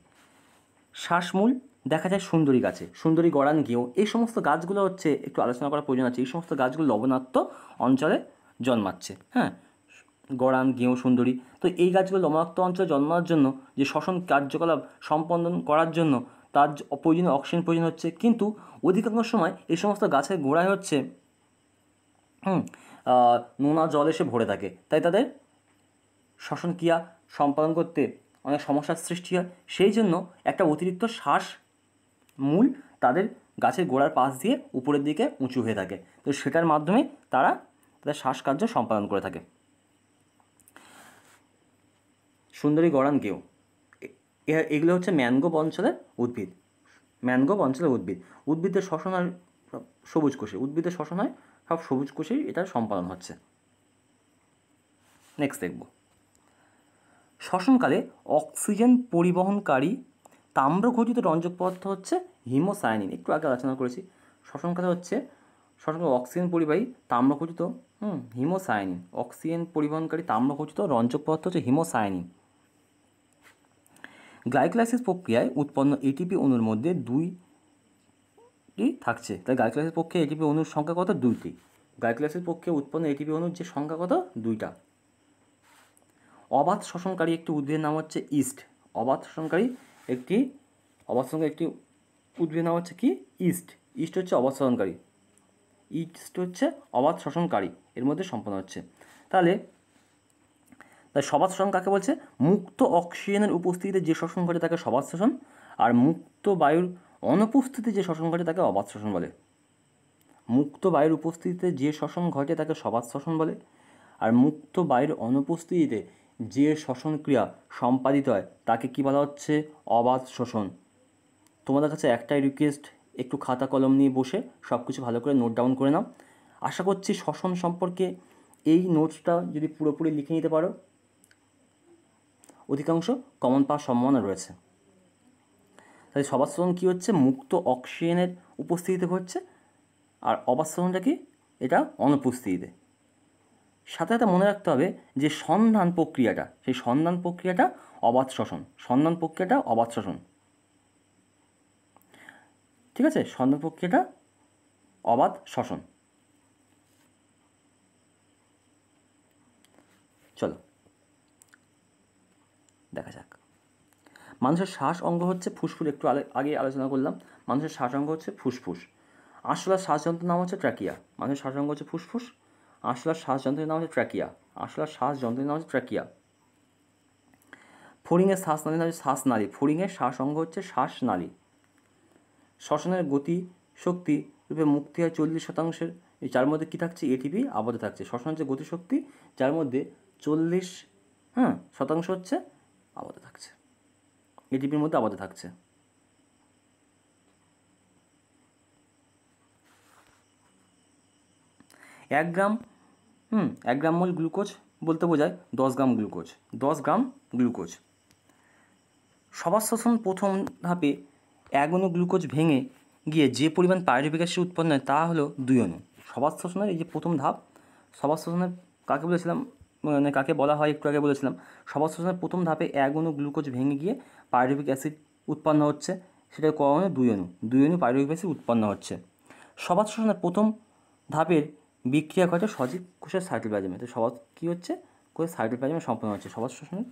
শ্বাসমূল দেখা যায় সুন্দরী গাছে, সুন্দরী, গরান, গেঁয়ো এই সমস্ত গাছগুলো হচ্ছে একটু আলোচনা করার প্রয়োজন আছে। এই সমস্ত গাছগুলো লবণাক্ত অঞ্চলে জন্মাচ্ছে। হ্যাঁ, গরান, গেঁয়ো, সুন্দরী। তো এই গাছগুলো লবণাক্ত অঞ্চলে জন্মানোর জন্য যে শ্বসন কার্যকলাপ সম্পন্ন করার জন্য তার প্রয়োজনীয় অক্সিজেন প্রয়োজন হচ্ছে, কিন্তু অধিকাংশ সময় এই সমস্ত গাছের গোড়ায় হচ্ছে নোনা জল এসে ভরে থাকে, তাই তাদের শ্বসন ক্রিয়া সম্পাদন করতে অনেক সমস্যার সৃষ্টি হয়। সেই জন্য একটা অতিরিক্ত শ্বাস মূল তাদের গাছের গোড়ার পাশ দিয়ে উপরের দিকে উঁচু হয়ে থাকে, তো সেটার মাধ্যমে তারা তাদের শ্বাসকার্য সম্পাদন করে থাকে। সুন্দরী, গরান, গেঁয়ো এগুলো হচ্ছে ম্যানগ্রোভ অঞ্চলের উদ্ভিদ। ম্যানগ্রোভ অঞ্চলের উদ্ভিদ। উদ্ভিদের শ্বসন হয় সবুজ কোষে। উদ্ভিদের শ্বসন হয় সব সবুজ কোষেই এটা সম্পাদন হচ্ছে। নেক্সট দেখব, শ্বসনকালে অক্সিজেন পরিবহনকারী তাম্রঘটিত রঞ্জক পদার্থ হচ্ছে হিমোসায়ানিন। একটু আগে আলোচনা করেছি। শ্বসনকালে হচ্ছে অক্সিজেন পরিবাহী তাম্রঘটিত হিমোসায়ানিন। অক্সিজেন পরিবহনকারী তাম্রঘটিত রঞ্জক পদার্থ হচ্ছে হিমোসায়ানিন। গ্লাইকোলাইসিস প্রক্রিয়ায় উৎপন্ন এটিপি অণুর মধ্যে 2টি থাকছে। তাই গ্লাইকোলাইসিস প্রক্রিয়ায় এটিপি অণুর সংখ্যা কত? 2টি। গ্লাইকোলাইসিস প্রক্রিয়ায় উৎপন্ন এটিপি অণুর যে সংখ্যা কত? 2টা। অবাত শ্বসনকারী একটি উদ্ভিদের নাম হচ্ছে ইস্ট। অবাত শ্বসনকারী একটি উদ্ভিদের নাম হচ্ছে কি? ইস্ট। ইস্ট হচ্ছে অবাত শ্বসনকারী। ইস্ট হচ্ছে অবাত শ্বসনকারী, এর মধ্যে সম্পন্ন হচ্ছে। তাই সবাত শ্বসন কাকে বলছে? মুক্ত অক্সিজেনের উপস্থিতিতে যে শ্বসন ঘটে তাকে সবাত শ্বসন, আর মুক্ত বায়ুর অনুপস্থিতিতে যে শ্বসন ঘটে তাকে অবাত শ্বসন বলে। মুক্ত বায়ুর উপস্থিতিতে যে শ্বসন ঘটে তাকে সবাত শ্বসন বলে, আর মুক্ত বায়ুর অনুপস্থিতিতে যে শ্বসন ক্রিয়া সম্পাদিত হয় তাকে কী বলা হচ্ছে? অবাত শ্বসন। তোমাদের কাছে একটাই রিকোয়েস্ট, একটু খাতা কলম নিয়ে বসে সব কিছু ভালো করে নোট ডাউন করে নাও। আশা করছি শ্বসন সম্পর্কে এই নোটসটা যদি পুরোপুরি লিখে নিতে পারো, অধিকাংশ কমন পাওয়ার সম্ভাবনা রয়েছে। তাই সবাত শ্বসন কী হচ্ছে? মুক্ত অক্সিজেনের উপস্থিতিতে ঘটছে, আর অবাত শ্বসনটা কি? এটা অনুপস্থিতিতে। সাথে সাথে মনে রাখতে হবে যে সন্ধান প্রক্রিয়াটা, সেই সন্ধান প্রক্রিয়াটা অবাত শ্বসন। সন্ধান প্রক্রিয়াটা অবাত শ্বসন। ঠিক আছে, সন্ধান প্রক্রিয়াটা অবাত শ্বসন। চলো। দেখা যাক। মানুষের শ্বাস অঙ্গ হচ্ছে ফুসফুস, একটু আগে আলোচনা করলাম। মানুষের শ্বাস অঙ্গ হচ্ছে ফুসফুস। আরশোলার শ্বাসযন্ত্রের নাম হচ্ছে ট্র্যাকিয়া। মানুষের শ্বাস অঙ্গ হচ্ছে ফুসফুস। আরশোলার শ্বাসযন্ত্রের নাম হচ্ছে ট্র্যাকিয়া। আরশোলার শ্বাসযন্ত্রের নাম হচ্ছে ট্র্যাকিয়া। ফড়িংয়ের শ্বাসনালীর নাম হচ্ছে শ্বাসনালী। ফড়িংয়ের শ্বাস অঙ্গ হচ্ছে শ্বাসনালী। শ্বসনের গতি শক্তি রূপে মুক্তি হয় 40%, যার মধ্যে কী থাকছে? এটিপি আবদ্ধ থাকছে। শ্বসনের যে গতিশক্তি, যার মধ্যে 40% হচ্ছে আবদ্ধ থাকছে, এটিপির মধ্যে আবদ্ধ থাকছে। 1 গ্রাম মোল গ্লুকোজ বলতে বোঝায় 10 গ্রাম গ্লুকোজ। 10 গ্রাম গ্লুকোজ। সবার শ্বসন প্রথম ধাপে 1 অণু গ্লুকোজ ভেঙে গিয়ে যে পরিমাণ পাইরুভিক অ্যাসিড উৎপন্ন হয় তা হলো 2 অণু। সবার শ্বসনের এই যে প্রথম ধাপ, সবার শ্বসনের কাকে বলেছিলাম, মানে কাকে বলা হয় একটু আগে বলেছিলাম। সবার শ্বসনের প্রথম ধাপে 1 অণু গ্লুকোজ ভেঙে গিয়ে পাইরুভিক অ্যাসিড উৎপন্ন হচ্ছে, সেটা ক অণু? 2 অণু। 2 অণু পাইরুভিক অ্যাসিড উৎপন্ন হচ্ছে। সবার শ্বসনের প্রথম ধাপের বিক্রিয়া ঘটে সজীব কোষের সাইটোপ্লাজমে। তো সবার কী হচ্ছে? কোষের সাইটোপ্লাজমে সম্পন্ন হচ্ছে। সবার শ্বসনের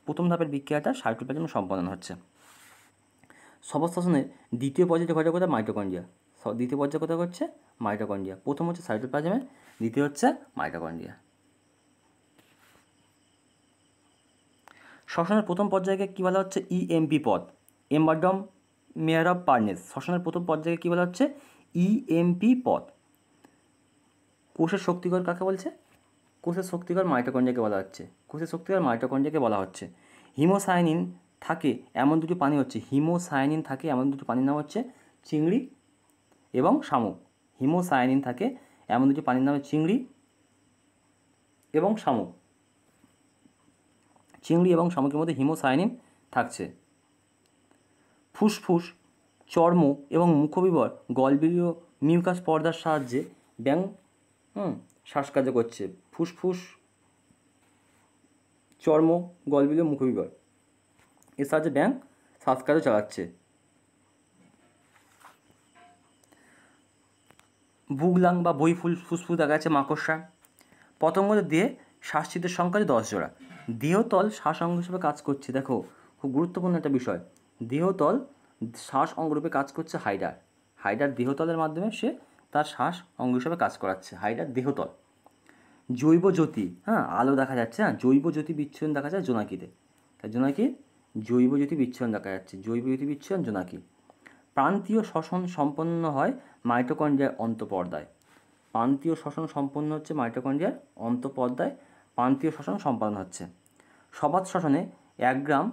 প্রথম ধাপের বিক্রিয়াটা সাইটোপ্লাজমে সম্পন্ন হচ্ছে। সবার শ্বসনের দ্বিতীয় পর্যায়ে ঘটে কোথায়? মাইটোকন্ড্রিয়া। দ্বিতীয় পর্যায়ে কোথায় হচ্ছে? মাইটোকন্ড্রিয়া। প্রথম হচ্ছে সাইটোপ্লাজমে, দ্বিতীয় হচ্ছে মাইটোকন্ড্রিয়া। শ্বসনের প্রথম পর্যায়কে কী বলা হচ্ছে? ইএমপি পদ, এম্বাডম মেয়ার অফ পার্নেস। শ্বসনের প্রথম পর্যায়কে কী বলা হচ্ছে? ইএমপি পদ। কোষের শক্তিকর কাকে বলছে? কোষের শক্তিকর মাইটোকন্ড্রিয়াকে বলা হচ্ছে। কোষের শক্তিকর মাইটোকন্ড্রিয়াকে বলা হচ্ছে। হিমোসায়ানিন থাকে এমন দুটি পানি হচ্ছে, হিমোসায়ানিন থাকে এমন দুটি পানির নাম হচ্ছে চিংড়ি এবং শামুক। হিমোসায়ানিন থাকে এমন দুটি পানির নাম হচ্ছে চিংড়ি এবং শামুক। চিংড়ি এবং শামুকের মধ্যে হিমোসায়ানিন থাকছে। ফুসফুস, চর্ম এবং মুখবিবর গলবিলীয় মিউকাস পর্দার সাহায্যে ব্যাং শ্বাসকার্য করছে। ফুসফুস, চর্ম, গলবিলীয় মুখবিবর এর সাহায্যে ব্যাং শ্বাসকার্য চালাচ্ছে। বুগলাং বা বই ফুসফুস দেখা যাচ্ছে মাকড়সা। পতঙ্গদের দেহে শ্বাসছিদ্রের সংখ্যা 10 জোড়া। দেহতল শ্বাস অঙ্গ হিসেবে কাজ করছে। দেখো খুব গুরুত্বপূর্ণ একটা বিষয়, দেহতল শ্বাস অঙ্গরূপে কাজ করছে হাইডার। হাইডার দেহতলের মাধ্যমে সে তার শ্বাস অঙ্গ হিসেবে কাজ করাচ্ছে। হাইডার দেহতল। জৈব জ্যোতি, আলো দেখা যাচ্ছে, জৈব জ্যোতি বিচ্ছুরণ দেখা যায় জোনাকিতে। তাই জোনাকির জৈব জ্যোতি বিচ্ছুরণ দেখা যাচ্ছে। জৈব জ্যোতি বিচ্ছুরণ জোনাকি। প্রান্তীয় শ্বসন সম্পন্ন হয় মাইটোকন্ড্রিয়ার অন্তঃপর্দায়। প্রান্তীয় শ্বসন সম্পন্ন হচ্ছে মাইটোকন্ড্রিয়ার অন্তঃপর্দায়, প্রান্তীয় শ্বসন সম্পন্ন হচ্ছে। সবাত শ্বসনে 1 গ্রাম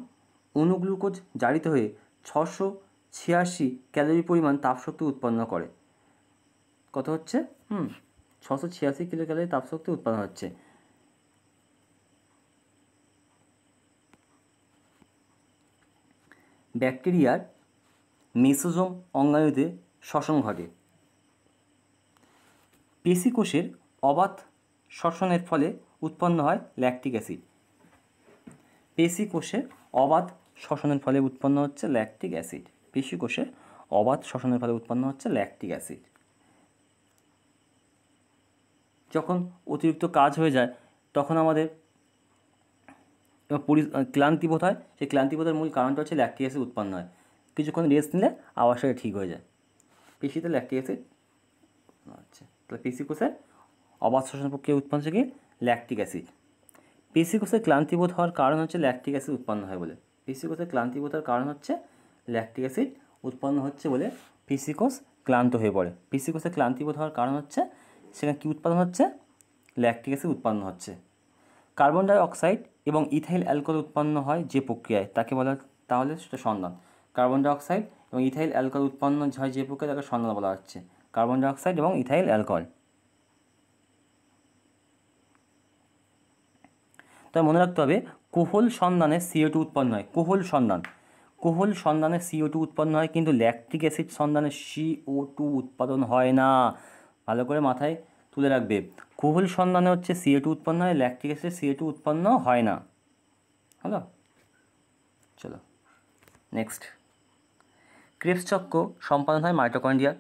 অনুগ্লুকোজ জারিত হয়ে 686 ক্যালোরি পরিমাণ তাপশক্তি উৎপন্ন করে। কত হচ্ছে? 686 কিলো ক্যালোরি তাপশক্তি উৎপন্ন হচ্ছে। ব্যাকটেরিয়ার মেসোজোম অঙ্গাণুতে শ্বসন ঘটে। পেশিকোষের অবাধ শ্বসনের ফলে উৎপন্ন হয় ল্যাকটিক অ্যাসিড। পেশিকোষের অবাধ শ্বসনের ফলে উৎপন্ন হচ্ছে ল্যাকটিক অ্যাসিড। পেশিকোষের অবাধ শ্বসনের ফলে উৎপন্ন হচ্ছে ল্যাকটিক অ্যাসিড। যখন অতিরিক্ত কাজ হয়ে যায় তখন আমাদের ক্লান্তি বোধ হয়। সেই ক্লান্তি বোধের মূল কারণটা হচ্ছে ল্যাকটিক অ্যাসিড উৎপন্ন হয়। কিছুক্ষণ রেস্ট নিলে আবার সেটা ঠিক হয়ে যায়। পেশিতে ল্যাকটিক অ্যাসিড আচ্ছা, তাহলে পেশিকোষের অবাধ শ্বসন প্রক্রিয়া উৎপন্ন হচ্ছে কি? Lactic acid. পেশিকোষের ক্লান্তিবোধ হওয়ার কারণ হচ্ছে ল্যাকটিক অ্যাসিড উৎপন্ন হয় বলে। পেশিকোষের ক্লান্তিবোধ হওয়ার কারণ হচ্ছে ল্যাকটিক অ্যাসিড উৎপন্ন হচ্ছে বলে পেশিকোষ ক্লান্ত হয়ে পড়ে। পেশিকোষের ক্লান্তিবোধ হওয়ার কারণ হচ্ছে সেখানে কী উৎপাদন হচ্ছে? ল্যাকটিক অ্যাসিড উৎপন্ন হচ্ছে। কার্বন ডাই অক্সাইড এবং ইথাইল অ্যালকোহল উৎপন্ন হয় যে প্রক্রিয়ায় তাকে বলা, তাহলে সেটা সন্ধান। কার্বন ডাই অক্সাইড এবং ইথাইল অ্যালকোহল উৎপন্ন হয় যে প্রক্রিয়ায় তাকে সন্ধান বলা হচ্ছে। কার্বন ডাই অক্সাইড এবং ইথাইল অ্যালকোহল। তাই মনে রাখতে হবে কোহল সন্ধানে CO2 উৎপন্ন হয়। কোহল সন্ধানে CO2 উৎপন্ন হয়, কিন্তু ল্যাকটিক অ্যাসিড সন্ধানে CO2 উৎপাদন হয় না। ভালো করে মাথায় তুলে রাখবে, কোহল সন্ধানে হচ্ছে CO2 উৎপন্ন হয়, ল্যাকটিক অ্যাসিড CO2 উৎপন্ন হয় না। হলো? চলো নেক্সট। ক্রেবস চক্র সম্পাদন হয় মাইটোকন্ড্রিয়া।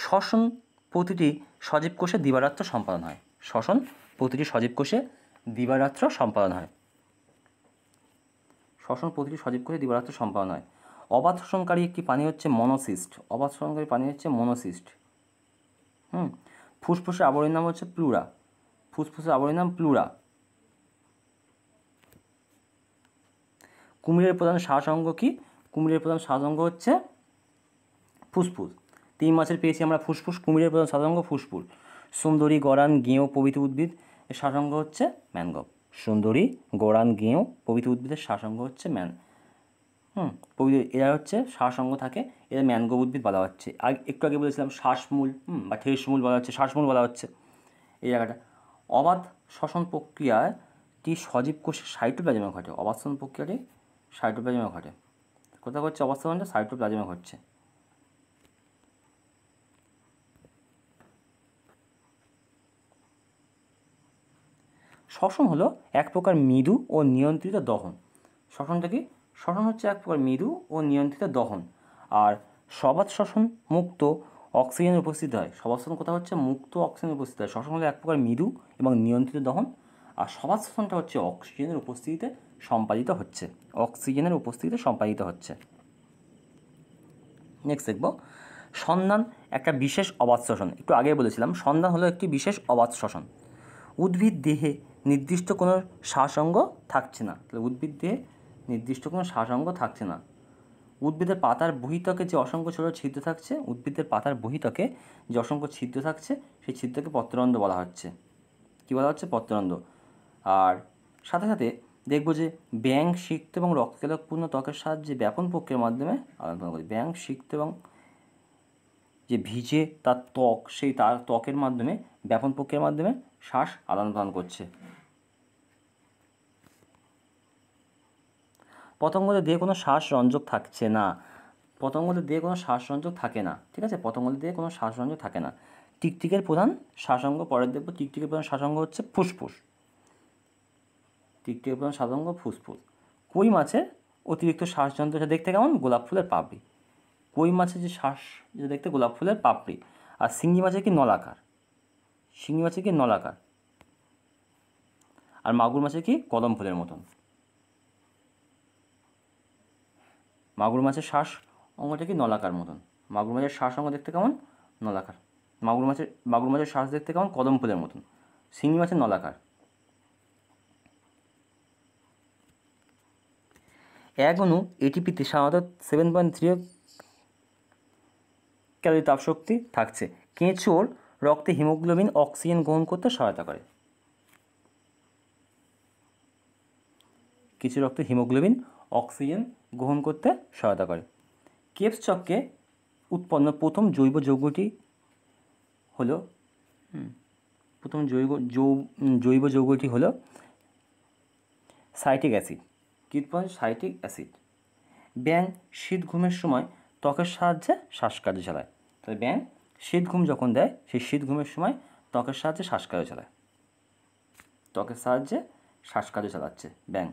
শ্বসন প্রতিটি সজীব কোষে দিবারাত্র সম্পাদন হয়। শ্বসন প্রতিটি সজীব কোষে দিবারাত্র সম্পাদন হয়। শ্বসন প্রতিটি সজীব কোষে দিবারাত্র সম্পাদন হয়। অবাধ শ্বসনকারী একটি প্রাণী হচ্ছে মনোসিস্ট। অবাধ শ্বসনকারী প্রাণী হচ্ছে মনোসিস্ট। ফুসফুসের আবরণীর নাম হচ্ছে প্লুরা। ফুসফুসের আবরণীর নাম প্লুরা। কুমিরের প্রধান শ্বাসঅঙ্গ কি? কুমিরের প্রধান শ্বাসঅঙ্গ হচ্ছে ফুসফুস। 3 মাছের পেয়েছি আমরা ফুসফুস। কুমিরের প্রধান শ্বাসঅঙ্গ ফুসফুস। সুন্দরী, গরান, গেঁয়ো প্রভৃতি উদ্ভিদ এর শ্বাসঅঙ্গ হচ্ছে ম্যানগ্রোভ। সুন্দরী, গরান, গেঁয়ো প্রভৃতি উদ্ভিদের শ্বাসঅঙ্গ হচ্ছে এরা হচ্ছে শ্বাসঅঙ্গ থাকে, এরা ম্যানগ্রোভ উদ্ভিদ বলা হচ্ছে। একটু আগে বলেছিলাম শ্বাসমূল বা ঠেসমূল বলা হচ্ছে, শ্বাসমূল বলা হচ্ছে এই জায়গাটা। অবাধ শ্বসন প্রক্রিয়াটি সজীব কোষের সাইটোপ্লাজমে ঘটে। অবাধ শ্বসন প্রক্রিয়াটি সাইটোপ্লাজমে ঘটে। কোথাও হচ্ছে অবাধ শ্বসনটা সাইটোপ্লাজমে ঘটছে। শ্বসন হলো এক প্রকার মৃদু ও নিয়ন্ত্রিত দহন। শ্বসনটা কি? শ্বসন হচ্ছে এক প্রকার মৃদু ও নিয়ন্ত্রিত দহন। আর সবাত শ্বসন মুক্ত অক্সিজেনের উপস্থিতি হয়। সবাত শ্বসন কোথাও হচ্ছে মুক্ত অক্সিজেনের উপস্থিতি হয়। শ্বসন হলো এক প্রকার মৃদু এবং নিয়ন্ত্রিত দহন। আর সবাত শ্বসনটা হচ্ছে অক্সিজেনের উপস্থিতিতে সম্পাদিত হচ্ছে। অক্সিজেনের উপস্থিতিতে সম্পাদিত হচ্ছে। নেক্সট দেখব সন্ধান একটা বিশেষ অবাধ শ্বসন। একটু আগে বলেছিলাম সন্ধান হলো একটি বিশেষ অবাধ শ্বসন। উদ্ভিদ দেহে নির্দিষ্ট কোনো শ্বাসঅঙ্গ থাকছে না। তাহলে উদ্ভিদ দেহে নির্দিষ্ট কোনো শ্বাসঅঙ্গ থাকছে না। উদ্ভিদের পাতার বহিত্বকে যে অসংখ্য ছোট ছিদ্র থাকছে, উদ্ভিদের পাতার বহিত্বকে যে অসংখ্য ছিদ্র থাকছে সেই ছিদ্রকে পত্ররন্ধ্র বলা হচ্ছে। কী বলা হচ্ছে? পত্ররন্ধ্র। আর সাথে সাথে দেখব যে ব্যাঙ, সিক্ত এবং রক্তকেলকপূর্ণ ত্বকের সাহায্যে ব্যাপন প্রক্রিয়ার মাধ্যমে আদান প্রদান করে। ব্যাঙ, সিক্ত এবং যে ভিজে তার ত্বক, সেই তার ত্বকের মাধ্যমে ব্যাপন প্রক্রিয়ার মাধ্যমে শ্বাস আদান প্রদান করছে। পতঙ্গদের দেহে কোনো শ্বাসরঞ্জক থাকছে না। পতঙ্গদের দেহে কোনো শ্বাসরঞ্জক থাকে না। ঠিক আছে, পতঙ্গদের দেহে কোনো শ্বাসরঞ্জক থাকে না। টিকটিকের প্রধান শ্বাসঅঙ্গ পরে দেখব। টিকটিকের প্রধান শ্বাসঅঙ্গ হচ্ছে ফুসফুস। টিকটিকের প্রধান শ্বাসঅঙ্গ ফুসফুস। কই মাছের অতিরিক্ত শ্বাসযন্ত্র দেখতে কেমন? গোলাপ ফুলের পাপড়ি। কই মাছের যে শ্বাস যেটা দেখতে গোলাপ ফুলের পাপড়ি। আর শিঙি মাছের কি? নলাকার। শিঙি মাছের কি? নলাকার। আর মাগুর মাছের কি? কদম ফুলের মতন। মাগুর মাছের শ্বাস অঙ্গটা কি? নলাকার মতন। মাগুর মাছের শ্বাস অঙ্গ দেখতে কেমন? নলাকার। মাগুর মাছের শ্বাস দেখতে কেমন? কদম ফুলের মতন। শিঙি মাছের নলাকার। এক অণু এটিপিতে সাধারণত 7.3 ক্যালোরি তাপশক্তি থাকছে। কেঁচোর রক্তে হিমোগ্লোবিন অক্সিজেন গ্রহণ করতে সহায়তা করে। কেঁচোর রক্তে হিমোগ্লোবিন অক্সিজেন গ্রহণ করতে সহায়তা করে। কেপস চক্রে উৎপন্ন প্রথম জৈব যৌগটি হলো জৈব যৌগটি হলো সাইট্রিক অ্যাসিড। কী উৎপন্ন? Citric acid. ব্যাঙ শীত ঘুমের সময় ত্বকের সাহায্যে শ্বাসকার্য চালায়। তাহলে ব্যাঙ শীত ঘুম যখন দেয়, সেই শীত ঘুমের সময় ত্বকের সাহায্যে শ্বাসকার্য চালায়। ত্বকের সাহায্যে শ্বাসকার্য চালাচ্ছে ব্যাঙ।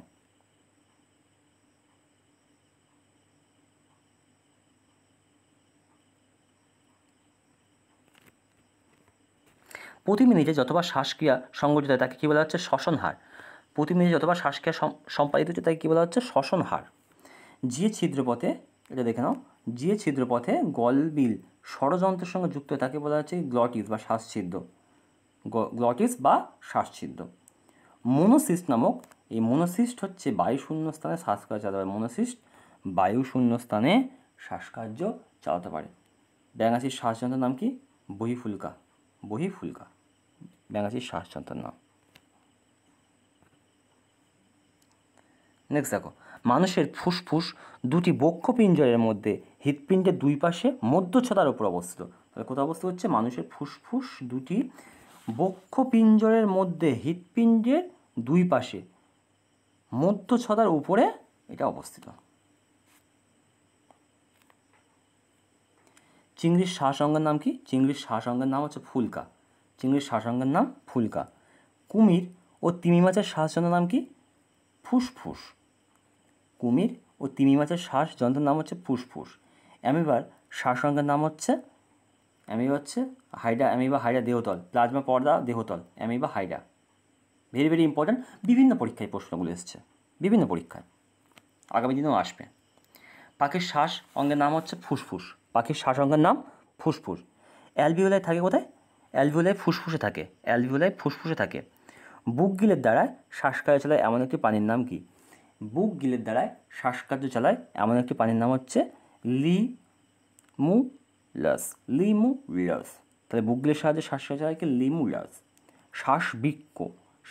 প্রতি মিনিটে যতবার শ্বাসক্রিয়া সংঘটিত হয় তাকে কী বলা হচ্ছে? শ্বসন হার। প্রতি মিনিটে যতবার শ্বাসক্রিয়া সম্পাদিত হচ্ছে তাকে কী বলা হচ্ছে? শ্বসন হার। যে ছিদ্রপথে, এটা দেখে নাও, যে ছিদ্রপথে গলবিল ষড়যন্ত্রের সঙ্গে যুক্ত তাকে বলা হচ্ছে গ্লটিস বা শ্বাসছিদ্র। গ্লটিস বা শ্বাসছিদ্র। মনোসিস্ট নামক এই মনোসিস্ট হচ্ছে বায়ুশূন্য স্থানে শ্বাসকার্য চালাতে পারে। মনোসিস্ট বায়ুশূন্য স্থানে শ্বাসকার্য চালাতে পারে। ব্যাঙাচির শ্বাসযন্ত্রের নাম কি? বহিফুলকা। বহিফুলকা ব্যাঙাচির শ্বাসযন্ত্রের নাম। নেক্সট দেখো, মানুষের ফুসফুস দুটি বক্ষপিঞ্জরের মধ্যে হৃৎপিণ্ডের দুই পাশে মধ্যচ্ছদার উপর অবস্থিত। তাহলে কোথাও অবস্থিত হচ্ছে? মানুষের ফুসফুস দুটি বক্ষপিঞ্জরের মধ্যে হৃৎপিণ্ডের দুই পাশে মধ্যচ্ছদার উপরে এটা অবস্থিত। চিংড়ির শ্বাসঅঙ্গের নাম কি? চিংড়ির শ্বাসঅঙ্গের নাম হচ্ছে ফুলকা। চিংড়ির শ্বাসঅঙ্গের নাম ফুলকা। কুমির ও তিমি মাছের শ্বাসযন্ত্রের নাম কি? ফুসফুস। কুমির ও তিমি মাছের শ্বাসযন্ত্রের নাম হচ্ছে ফুসফুস। অ্যামিবার শ্বাসঅঙ্গের নাম হচ্ছে অ্যামিবা হাইডা দেহতল। প্লাজমা পর্দা দেহতল। Amoeba hydra. Very very important. বিভিন্ন পরীক্ষায় প্রশ্নগুলো এসছে, বিভিন্ন পরীক্ষায়। আগামী দিনেও আসবে। পাখির শ্বাস অঙ্গের নাম হচ্ছে ফুসফুস। পাখির শ্বাস অঙ্গের নাম ফুসফুস। অ্যালভিওলাই থাকে কোথায়? অ্যালভিওলাই ফুসফুসে থাকে। অ্যালভিওলাই ফুসফুসে থাকে। বুক গিলের দ্বারায় শ্বাসকার্য চালায় এমন একটি প্রাণীর নাম কি? বুক গিলের দ্বারায় শ্বাসকার্য চালায় এমন একটি প্রাণীর নাম হচ্ছে লিমুলাস। লিমুলাস। তাহলে বুক গিলের সাহায্যে শ্বাসকার্য চালায় কি? লিমুলাস। শ্বাসবৃক্ষ।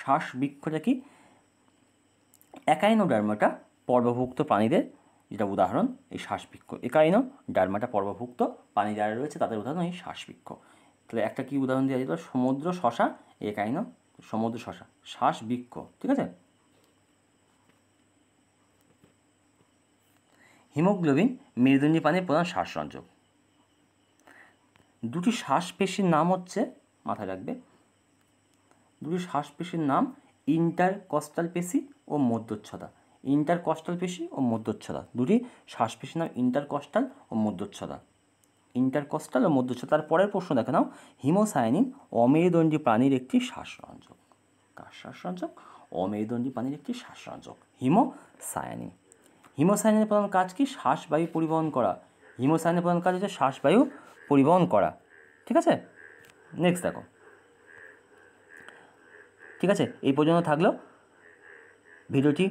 শ্বাসবৃক্ষটা কি? একাইনোডার্মাটা পর্বভুক্ত প্রাণীদের যেটা উদাহরণ এই শ্বাসবৃক্ষ। একাইনোডার্মাটা পর্বভুক্ত প্রাণী যারা রয়েছে তাদের উদাহরণ এই শ্বাসবৃক্ষ। তাহলে একটা কি উদাহরণ দেওয়া যেত? সমুদ্র শশা, একাইনো সমুদ্র শশা, শ্বাসবৃক্ষ। ঠিক আছে। হিমোগ্লোবিন মেরুদণ্ডী প্রাণীর প্রধান শ্বাসরঞ্জক। দুটি শ্বাসপেশির নাম হচ্ছে, মাথায় রাখবে, দুটি শ্বাসপেশির নাম ইন্টারকস্টাল পেশি ও মধ্যচ্ছদা। ইন্টারকস্টাল পেশি ও মধ্যচ্ছদা। দুটি শ্বাসপেশির নাম ইন্টারকস্টাল ও মধ্যচ্ছদা। ইন্টারকস্টাল ও মধ্যচ্ছদা। তার পরের প্রশ্ন দেখে নাও, হিমোসায়ানিন অমেরুদণ্ডী প্রাণীর একটি শ্বাসরঞ্জক। কার শ্বাসরঞ্জক? অমেরুদণ্ডী প্রাণীর একটি শ্বাসরঞ্জক হিমোসায়ানিন। হিমোসায়ানিনের প্রধান কাজ কি? শ্বাসবায়ু পরিবহন করা। হিমোসায়ানিনের প্রধান কাজ হচ্ছে শ্বাসবায়ু পরিবহন করা। ঠিক আছে। নেক্সট দেখো। ঠিক আছে, এই পর্যন্ত থাকলো ভিডিওটি।